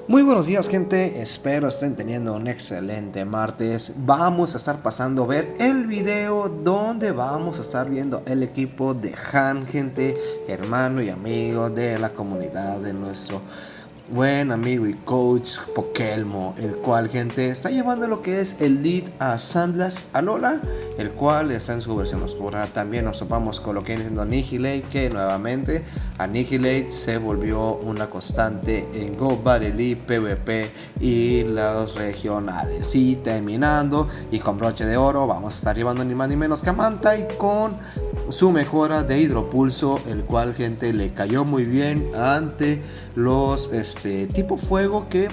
Muy buenos días, gente, espero estén teniendo un excelente martes. Vamos a estar pasando a ver el video donde vamos a estar viendo el equipo de Han, gente, hermano y amigo de la comunidad de nuestro buen amigo y coach Pokelmo, el cual, gente, está llevando lo que es el lead a Sandlash Alola, el cual está en su versión oscura. También nos topamos con lo que viene siendo Annihilate, que nuevamente Annihilate se volvió una constante en Go Battle League, PvP y los regionales. Y terminando y con broche de oro, vamos a estar llevando ni más ni menos que a Mantine con su mejora de hidropulso, el cual, gente, le cayó muy bien ante los tipo fuego, que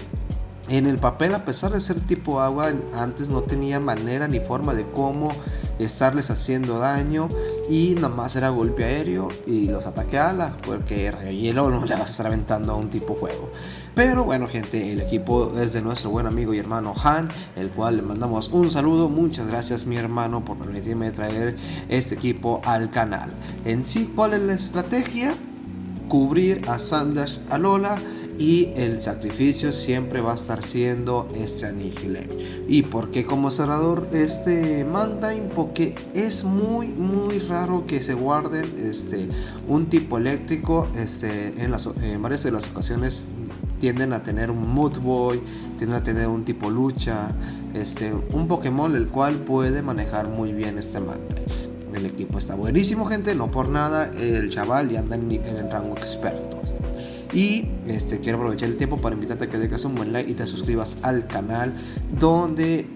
en el papel, a pesar de ser tipo agua, antes no tenía manera ni forma de cómo estarles haciendo daño, y nada más era golpe aéreo y los ataque ala, porque hielo no le vas a estar aventando a un tipo fuego. Pero bueno, gente, el equipo es de nuestro buen amigo y hermano Han, el cual le mandamos un saludo. Muchas gracias, mi hermano, por permitirme traer este equipo al canal. En sí, ¿cuál es la estrategia? Cubrir a Sandlash Alola, y el sacrificio siempre va a estar siendo este Annihilate. ¿Y por qué como cerrador Mantine? Porque es muy raro que se guarden un tipo eléctrico. En varias de las ocasiones tienden a tener un Mood Boy, tienden a tener un tipo lucha, un Pokémon el cual puede manejar muy bien Mantine. El equipo está buenísimo, gente, no por nada el chaval ya anda en el rango experto. Y quiero aprovechar el tiempo para invitarte a que dejes un buen like y te suscribas al canal, donde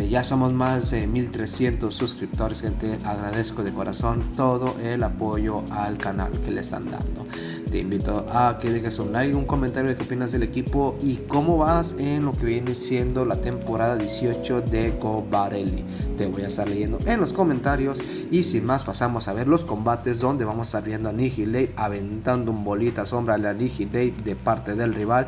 ya somos más de 1300 suscriptores, gente. Agradezco de corazón todo el apoyo al canal que le están dando. Te invito a que dejes un like, un comentario de qué opinas del equipo y cómo vas en lo que viene siendo la temporada 18 de Go Battle League. Te voy a estar leyendo en los comentarios. Y sin más, pasamos a ver los combates, donde vamos a estar viendo a Annihilate aventando un bolita sombra al Annihilate de parte del rival.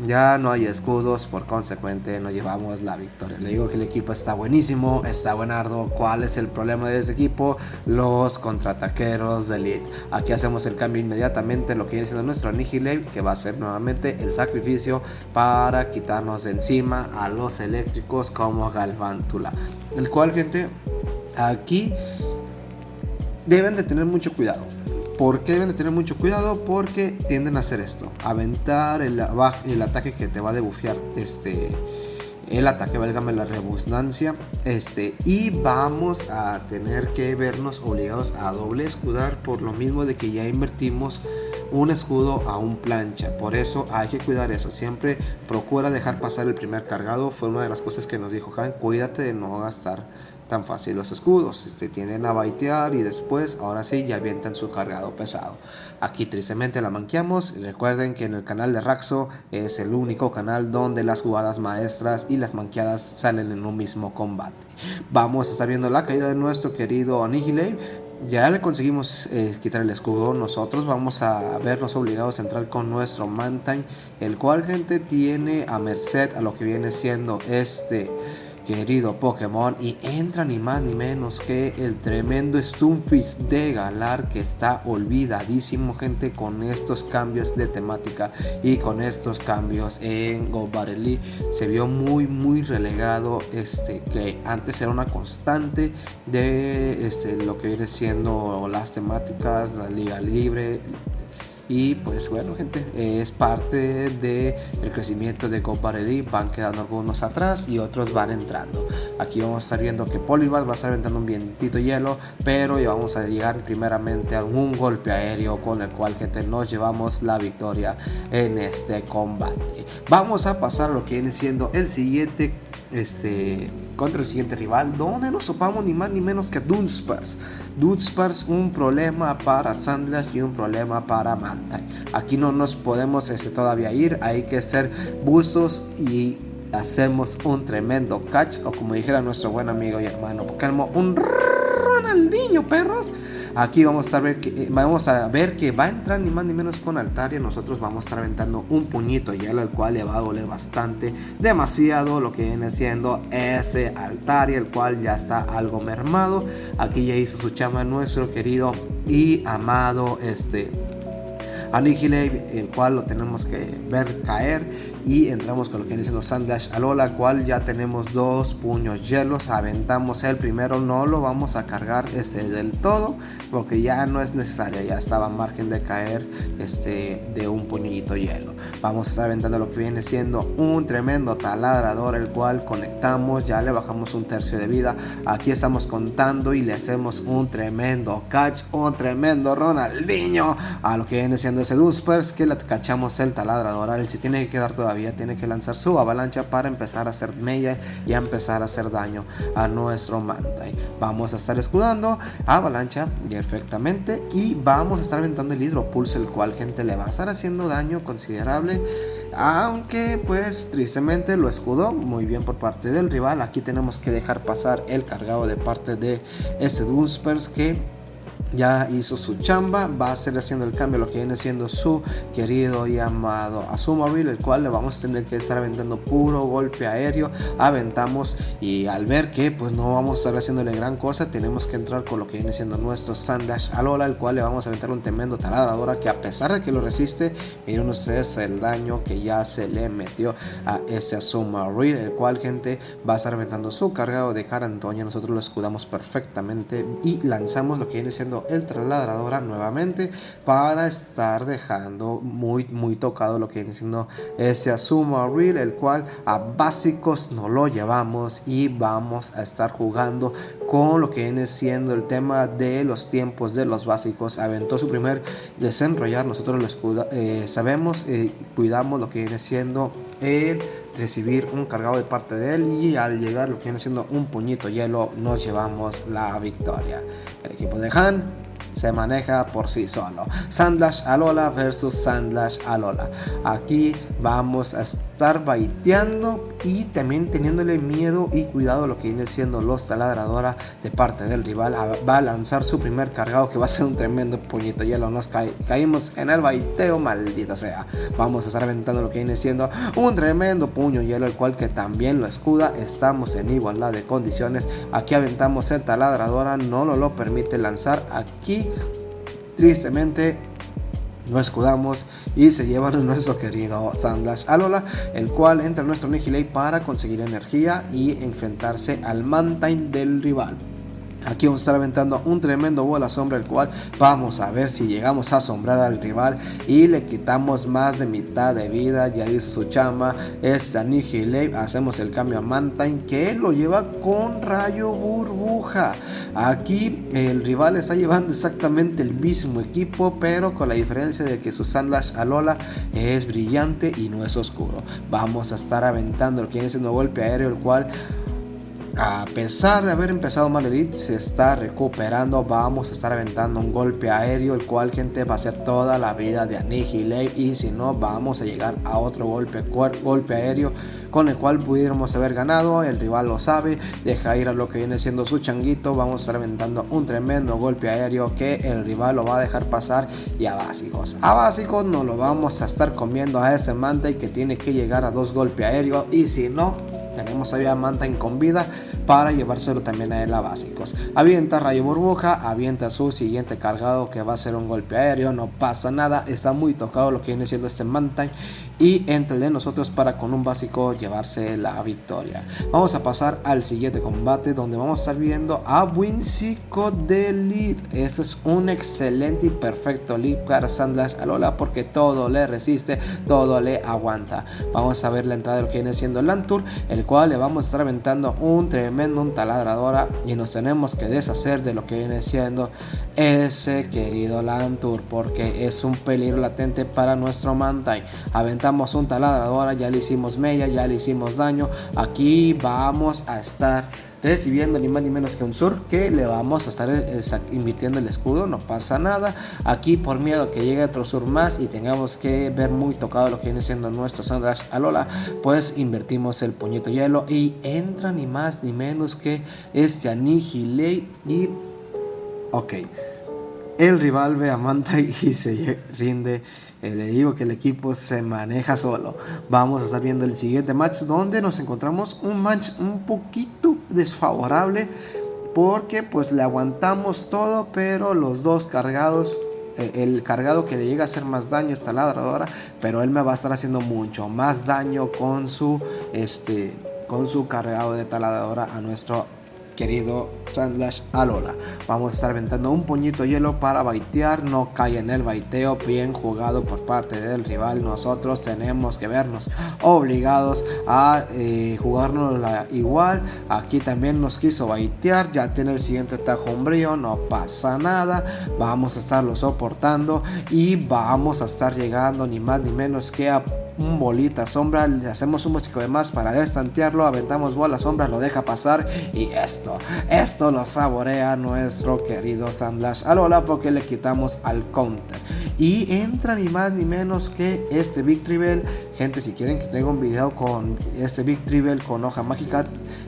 Ya no hay escudos, por consecuente no llevamos la victoria. Le digo que el equipo está buenísimo, está buenardo. ¿Cuál es el problema de ese equipo? Los contraataqueros de Elite. Aquí hacemos el cambio inmediatamente, lo que viene siendo nuestro Annihilate, que va a ser nuevamente el sacrificio para quitarnos de encima a los eléctricos como Galvántula. El cual, gente, aquí deben de tener mucho cuidado. ¿Por qué deben de tener mucho cuidado? Porque tienden a hacer esto: aventar el ataque que te va a debufear el ataque, válgame la redundancia, y vamos a tener que vernos obligados a doble escudar, por lo mismo de que ya invertimos un escudo a un plancha. Por eso hay que cuidar eso. Siempre procura dejar pasar el primer cargado. Fue una de las cosas que nos dijo Han: cuídate de no gastar tan fácil los escudos, tienden a baitear y después, ahora sí, ya avientan su cargado pesado. Aquí tristemente la manqueamos. Recuerden que en el canal de Raxo es el único canal donde las jugadas maestras y las manqueadas salen en un mismo combate. Vamos a estar viendo la caída de nuestro querido Annihilate. Ya le conseguimos quitar el escudo. Nosotros vamos a vernos obligados a entrar con nuestro Mantine, el cual, gente, tiene a merced a lo que viene siendo querido Pokémon, y entra ni más ni menos que el tremendo Stunfisk de Galar, que está olvidadísimo, gente, con estos cambios de temática y con estos cambios en Go Battle League. Se vio muy relegado, que antes era una constante de lo que viene siendo las temáticas, la liga libre. Y pues bueno, gente, es parte del crecimiento de Go Battle League. Van quedando algunos atrás y otros van entrando. Aquí vamos a estar viendo que Poliwag va a estar aventando un vientito hielo, pero ya vamos a llegar primeramente a un golpe aéreo, con el cual, gente, nos llevamos la victoria en este combate. Vamos a pasar a lo que viene siendo el siguiente contra el siguiente rival, donde nos topamos ni más ni menos que a Dunsparce. Un problema para Sandlash y un problema para Mantine. Aquí no nos podemos todavía ir, hay que ser buzos y hacemos un tremendo catch, o como dijera nuestro buen amigo y hermano Pokémon, un Ronaldinho, perros. Aquí vamos a ver que va a entrar ni más ni menos con Altaria. Nosotros vamos a estar aventando un puñito hielo, el cual le va a doler bastante, demasiado, lo que viene siendo ese Altaria, el cual ya está algo mermado. Aquí ya hizo su chama nuestro querido y amado Annihilate, el cual lo tenemos que ver caer. y entramos con lo que viene siendo Sandlash Alola, cual ya tenemos 2 puños hielos. Aventamos el primero, no lo vamos a cargar del todo porque ya no es necesario, ya estaba a margen de caer de un puñito hielo. Vamos a estar aventando lo que viene siendo un tremendo taladrador, el cual conectamos, ya le bajamos un tercio de vida. Aquí estamos contando y le hacemos un tremendo catch, un tremendo Ronaldinho a lo que viene siendo ese Dunsparce, que le cachamos el taladrador. Él si tiene que quedar todavía, tiene que lanzar su avalancha para empezar a hacer mella y a empezar a hacer daño a nuestro Mantine. Vamos a estar escudando avalancha perfectamente y vamos a estar aventando el hidropulso, el cual, gente, le va a estar haciendo daño considerable, aunque pues tristemente lo escudó muy bien por parte del rival. Aquí tenemos que dejar pasar el cargado de parte de este Dunsparce, que ya hizo su chamba. Va a ser haciendo el cambio lo que viene siendo su querido y amado Azumarill, el cual le vamos a tener que estar aventando puro golpe aéreo. Aventamos y al ver que pues no vamos a estar haciéndole gran cosa, tenemos que entrar con lo que viene siendo nuestro Sandlash Alola, el cual le vamos a aventar un tremendo taladradora, que a pesar de que lo resiste, miren ustedes el daño que ya se le metió a ese Azumarill, el cual, gente, va a estar aventando su cargado de cara Antonia. Nosotros lo escudamos perfectamente y lanzamos lo que viene siendo el taladradora nuevamente para estar dejando muy tocado lo que viene siendo ese Azumarill, el cual a básicos no lo llevamos y vamos a estar jugando con lo que viene siendo el tema de los tiempos de los básicos. Aventó su primer desenrollar, nosotros lo sabemos, cuidamos lo que viene siendo el recibir un cargado de parte de él, y al llegar lo que viene siendo un puñito hielo, nos llevamos la victoria. El equipo de Han se maneja por sí solo. Sandlash Alola versus Sandlash Alola. Aquí vamos a estar baiteando y también teniéndole miedo y cuidado lo que viene siendo los taladradora de parte del rival. Va a lanzar su primer cargado, que va a ser un tremendo puñito hielo. Nos caímos en el baiteo, maldita sea. Vamos a estar aventando lo que viene siendo un tremendo puño hielo, el cual que también lo escuda. Estamos en igualdad de condiciones. Aquí aventamos el taladradora, no lo permite lanzar. Aquí tristemente no escudamos y se llevan a nuestro querido Sandlash Alola, el cual entra en nuestro Nihilate para conseguir energía y enfrentarse al Mantine del rival. Aquí vamos a estar aventando un tremendo bola sombra, el cual vamos a ver si llegamos a asombrar al rival y le quitamos más de mitad de vida. Ya hizo su chamba Nihilate. Hacemos el cambio a Mantine, que él lo lleva con rayo burbuja. Aquí el rival está llevando exactamente el mismo equipo, pero con la diferencia de que su Sandlash Alola es brillante y no es oscuro. Vamos a estar aventando lo que viene siendo golpe aéreo, el cual, a pesar de haber empezado mal Elite, se está recuperando. Vamos a estar aventando un golpe aéreo, el cual, gente, va a ser toda la vida de Annihilate, y si no, vamos a llegar a otro golpe aéreo con el cual pudiéramos haber ganado. El rival lo sabe, deja ir a lo que viene siendo su changuito. Vamos a estar aventando un tremendo golpe aéreo que el rival lo va a dejar pasar, y a básicos no lo vamos a estar comiendo a ese Mantine, que tiene que llegar a 2 golpes aéreos, y si no, tenemos a Mantine con vida para llevárselo también a él a básicos. Avienta rayo burbuja, avienta su siguiente cargado, que va a ser un golpe aéreo. No pasa nada, está muy tocado lo que viene siendo este Mantine, y entre el de nosotros para con un básico llevarse la victoria. Vamos a pasar al siguiente combate, donde vamos a estar viendo a Whimsicott de lead. Este es un excelente y perfecto lead para Sandlash Alola, porque todo le resiste, todo le aguanta. Vamos a ver la entrada de lo que viene siendo Lantur, el cual le vamos a estar aventando un tremendo taladradora, y nos tenemos que deshacer de lo que viene siendo ese querido Lantur, porque es un peligro latente para nuestro Mantine. Aventamos un taladradora, ya le hicimos mella, ya le hicimos daño. Aquí vamos a estar recibiendo ni más ni menos que un Sur, que le vamos a estar invirtiendo el escudo. No pasa nada. Aquí, por miedo a que llegue otro Sur más y tengamos que ver muy tocado lo que viene siendo nuestro Sandlash Alola, pues invertimos el puñito hielo y entra ni más ni menos que Annihilate. Y ok, el rival ve a Mantine y se rinde. Le digo que el equipo se maneja solo. Vamos a estar viendo el siguiente match, donde nos encontramos un match un poquito desfavorable, porque pues le aguantamos todo, pero los dos cargados el cargado que le llega a hacer más daño a esta ladradora, pero él me va a estar haciendo mucho más daño con su cargado de taladradora a nuestro querido Sandslash Alola. Vamos a estar aventando un puñito de hielo para baitear. No cae en el baiteo. Bien jugado por parte del rival. Nosotros tenemos que vernos obligados a jugárnosla igual. Aquí también nos quiso baitear. Ya tiene el siguiente tajo umbrío. No pasa nada. Vamos a estarlo soportando. Y vamos a estar llegando ni más ni menos que a un bolita sombra. Le hacemos un básico de más para destantearlo. Aventamos bola sombra. Lo deja pasar. Y esto lo saborea nuestro querido Sandslash Alola, porque le quitamos al counter. Y entra ni más ni menos que este Victreebel. Gente, si quieren que traiga un video con este Victreebel con hoja mágica,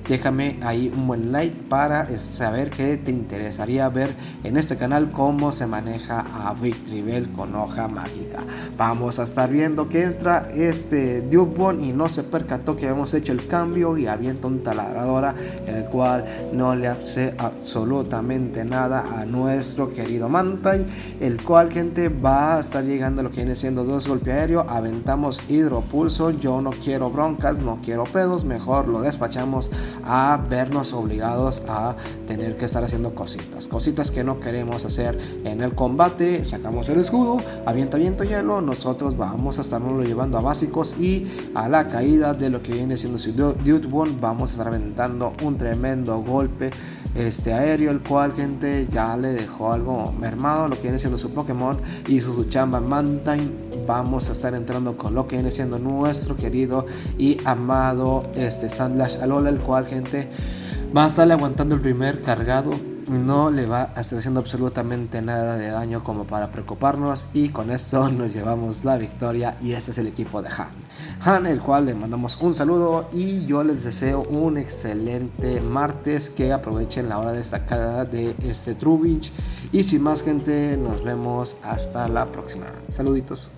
déjame ahí un buen like para saber que te interesaría ver en este canal cómo se maneja a Victreebel con hoja mágica. Vamos a estar viendo que entra este Dewbone y no se percató que habíamos hecho el cambio y avienta un taladradora, en el cual no le hace absolutamente nada a nuestro querido Mantine, el cual, gente, va a estar llegando a lo que viene siendo 2 golpe aéreo. Aventamos hidropulso. Yo no quiero broncas, no quiero pedos, mejor lo despachamos a vernos obligados a tener que estar haciendo cositas que no queremos hacer en el combate. Sacamos el escudo, avienta viento hielo. Nosotros vamos a estarnos llevando a básicos, y a la caída de lo que viene siendo su Dewbone vamos a estar aventando un tremendo golpe aéreo, el cual, gente, ya le dejó algo mermado lo que viene siendo su Pokémon y su chamba Mantine. Vamos a estar entrando con lo que viene siendo nuestro querido y amado Sandslash Alola, el cual, gente, va a estarle aguantando el primer cargado. No le va a estar haciendo absolutamente nada de daño como para preocuparnos, y con eso nos llevamos la victoria. Y ese es el equipo de Han, el cual le mandamos un saludo, y yo les deseo un excelente martes, que aprovechen la hora destacada de este Trubbish. Y sin más, gente, nos vemos hasta la próxima. Saluditos.